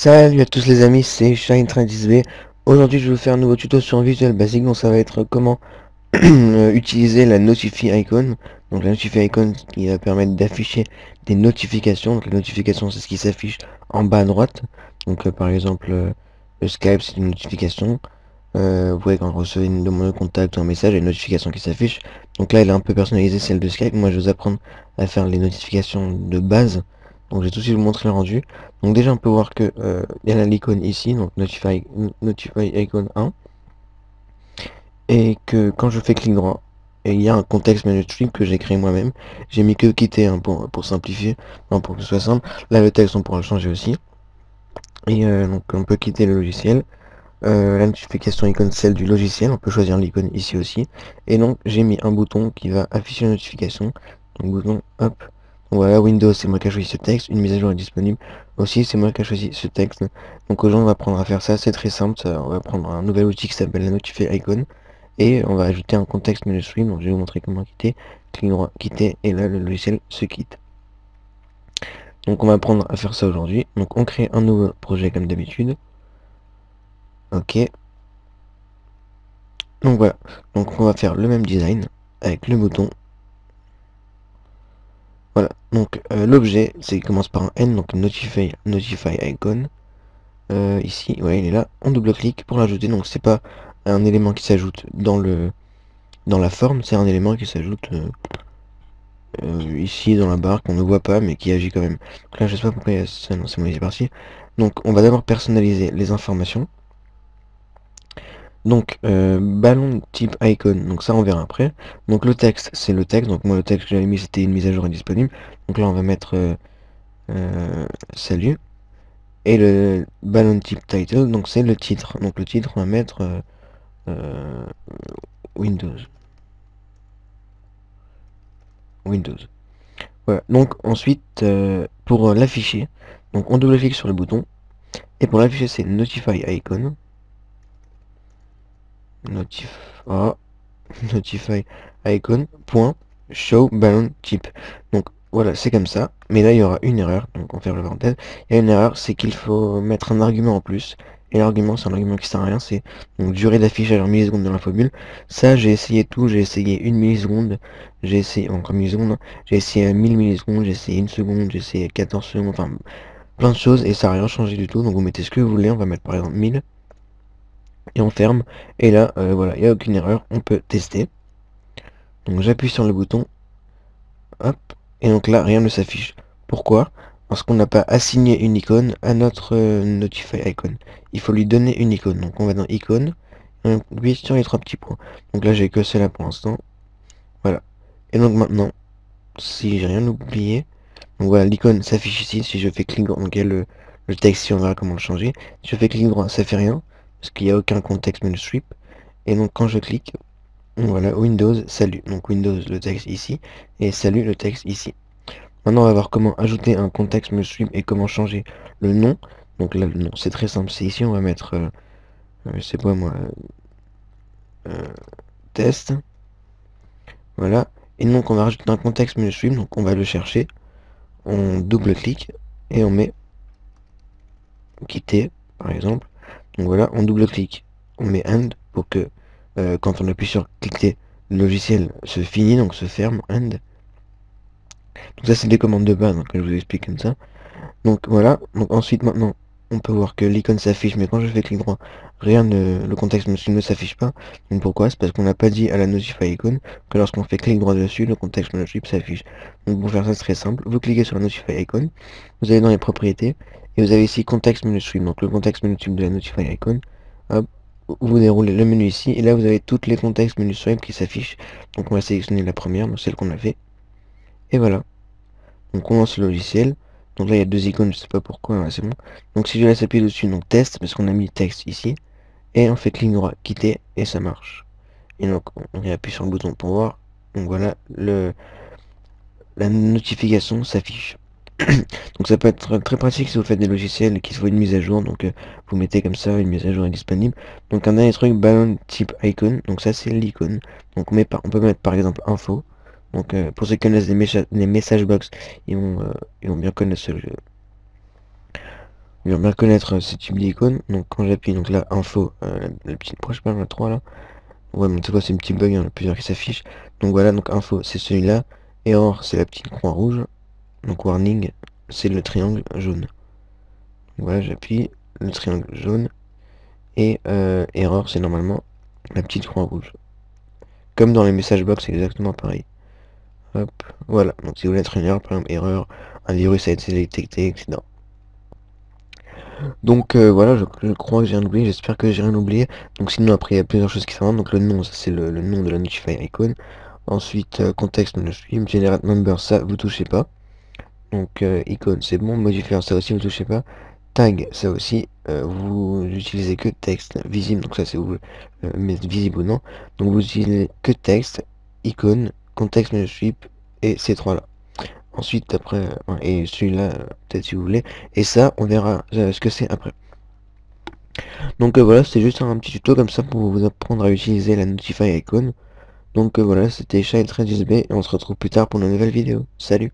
Salut à tous les amis, c'est Shine10v. Aujourd'hui je vais vous faire un nouveau tuto sur Visual Basic, donc ça va être comment utiliser la Notify Icon. Donc la Notify Icon qui va permettre d'afficher des notifications. Donc les notifications c'est ce qui s'affiche en bas à droite. Donc par exemple le Skype c'est une notification. Vous voyez quand vous recevez une demande de contact ou un message, il y a une notification qui s'affiche. Donc là elle est un peu personnalisée celle de Skype. Moi je vais vous apprendre à faire les notifications de base. Donc je vais tout de suite vous montrer le rendu. Donc déjà on peut voir que il y a l'icône ici, donc Notify Icon 1. Et que quand je fais clic droit, et il y a un contexte menu stream que j'ai créé moi-même. J'ai mis que quitter hein, pour simplifier, non, pour que ce soit simple. Là le texte on pourra le changer aussi. Et donc on peut quitter le logiciel. La notification icône celle du logiciel, on peut choisir l'icône ici aussi. Et donc j'ai mis un bouton qui va afficher la notification. Donc bouton hop. Donc voilà, Windows c'est moi qui ai choisi ce texte, une mise à jour est disponible. Aussi c'est moi qui ai choisi ce texte. Donc aujourd'hui on va apprendre à faire ça, c'est très simple, on va prendre un nouvel outil qui s'appelle la Notify Icon. Et on va ajouter un contexte menu stream, donc je vais vous montrer comment quitter. Clic droit, quitter, et là le logiciel se quitte. Donc on va apprendre à faire ça aujourd'hui. Donc on crée un nouveau projet comme d'habitude. Ok. Donc voilà, donc on va faire le même design avec le bouton. Voilà, donc l'objet, c'est il commence par un N, donc Notify Icon. Ici, ouais, il est là. On double-clique pour l'ajouter, donc c'est pas un élément qui s'ajoute dans la forme, c'est un élément qui s'ajoute ici dans la barre qu'on ne voit pas mais qui agit quand même. Donc là, je sais pas pourquoi il y a ça, non, c'est moi, c'est parti. Donc on va d'abord personnaliser les informations. Donc, ballon type icon, donc ça on verra après. Donc le texte, c'est le texte, donc moi le texte que j'avais mis c'était une mise à jour indisponible. Donc là on va mettre salut. Et le ballon type title, donc c'est le titre. Donc le titre on va mettre euh, Windows. Windows. Voilà, donc ensuite pour l'afficher, donc on double-clique sur le bouton. Et pour l'afficher c'est Notify Icon. Ah, Notify Icon. Point, show ballon type. Donc voilà, c'est comme ça. Mais là, il y aura une erreur. Donc on ferme la parenthèse. Il y a une erreur, c'est qu'il faut mettre un argument en plus. Et l'argument, c'est un argument qui sert à rien. C'est donc durée d'affichage en millisecondes de l'infobule. Ça, j'ai essayé tout. J'ai essayé 1 milliseconde. J'ai essayé encore millisecondes. J'ai essayé 1000 millisecondes. J'ai essayé 1 seconde. J'ai essayé 14 secondes. Enfin, plein de choses. Et ça n'a rien changé du tout. Donc vous mettez ce que vous voulez. On va mettre par exemple 1000. Et on ferme. Et là, voilà, il n'y a aucune erreur. On peut tester. Donc j'appuie sur le bouton, hop, et donc là rien ne s'affiche. Pourquoi? Parce qu'on n'a pas assigné une icône à notre Notify Icon. Il faut lui donner une icône. Donc on va dans icône, et on appuie sur les 3 petits points. Donc là j'ai que celle-là pour l'instant. Voilà. Et donc maintenant, si j'ai rien oublié, donc voilà, l'icône s'affiche ici. Si je fais clic droit, donc il y a le texte, si on verra comment le changer. Si je fais clic droit, ça fait rien, parce qu'il n'y a aucun contexte menu strip. Et donc quand je clique, voilà, Windows, salut. Donc Windows, le texte ici, et salut, le texte ici. Maintenant, on va voir comment ajouter un contexte menu stream et comment changer le nom. Donc là, le nom, c'est très simple. C'est ici, on va mettre, c'est quoi moi, test. Voilà. Et donc, on va rajouter un contexte menu stream. Donc, on va le chercher. On double-clique et on met quitter, par exemple. Donc voilà, on double-clique. On met end pour que quand on appuie sur cliquer, le logiciel se finit, donc se ferme, end. Donc ça c'est des commandes de base hein, que je vous explique comme ça. Donc voilà, donc ensuite maintenant on peut voir que l'icône s'affiche, mais quand je fais clic droit, le contexte ne s'affiche pas. Donc pourquoi? C'est parce qu'on n'a pas dit à la Notify Icon que lorsqu'on fait clic droit dessus, le contexte menu strip s'affiche. Donc pour faire ça c'est très simple, vous cliquez sur la Notify Icon, vous allez dans les propriétés, et vous avez ici contexte menu stream, donc le contexte menu stream de la Notify Icon. Hop, vous déroulez le menu ici, et là vous avez toutes les contextes menu stream qui s'affichent. Donc on va sélectionner la première, donc celle qu'on a fait, et voilà. Donc on lance le logiciel. Donc là il y a 2 icônes, je sais pas pourquoi, ouais, c'est bon. Donc si je laisse appuyer dessus, donc test, parce qu'on a mis texte ici, et on fait clic droit, quitter, et ça marche. Et donc on appuie sur le bouton pour voir. Donc voilà, la notification s'affiche. Donc ça peut être très pratique si vous faites des logiciels qui se font une mise à jour. Donc vous mettez comme ça, une mise à jour est disponible. Donc un dernier truc, ballon type icon. Donc ça c'est l'icône. Donc on peut mettre par exemple info. Donc pour ceux qui connaissent les message box, ils vont bien connaître ce jeu. il va bien reconnaître ce type d'icône. Donc quand j'appuie donc là info, la petite je sais pas, la 3 là. Ouais, mais tu vois, c'est un petit bug, il y en a plusieurs qui s'affichent. Donc voilà, donc info, c'est celui-là. Error, c'est la petite croix rouge. Donc warning, c'est le triangle jaune. Voilà, j'appuie le triangle jaune. Et error, c'est normalement la petite croix rouge. Comme dans les messages box, c'est exactement pareil. Hop, voilà. Donc si vous voulez être une erreur, par exemple, erreur, un virus a été détecté, etc. Donc voilà, je crois que j'ai rien oublié, j'espère que j'ai rien oublié. Donc sinon après il y a plusieurs choses qui sont donc le nom, ça c'est le nom de la Notify Icon. Ensuite contexte, je suis generate number, ça vous touchez pas. Donc icône c'est bon, modifier ça aussi vous touchez pas. Tag ça aussi vous utilisez que texte visible, donc ça c'est vous mettre visible ou non. Donc vous utilisez que texte, icône, contexte sweep et ces trois là. Ensuite après et celui-là peut-être si vous voulez. Et ça on verra ce que c'est après. Donc voilà, c'était juste un petit tuto comme ça pour vous apprendre à utiliser la Notify Icon. Donc voilà, c'était Child 13 B et on se retrouve plus tard pour une nouvelle vidéo. Salut!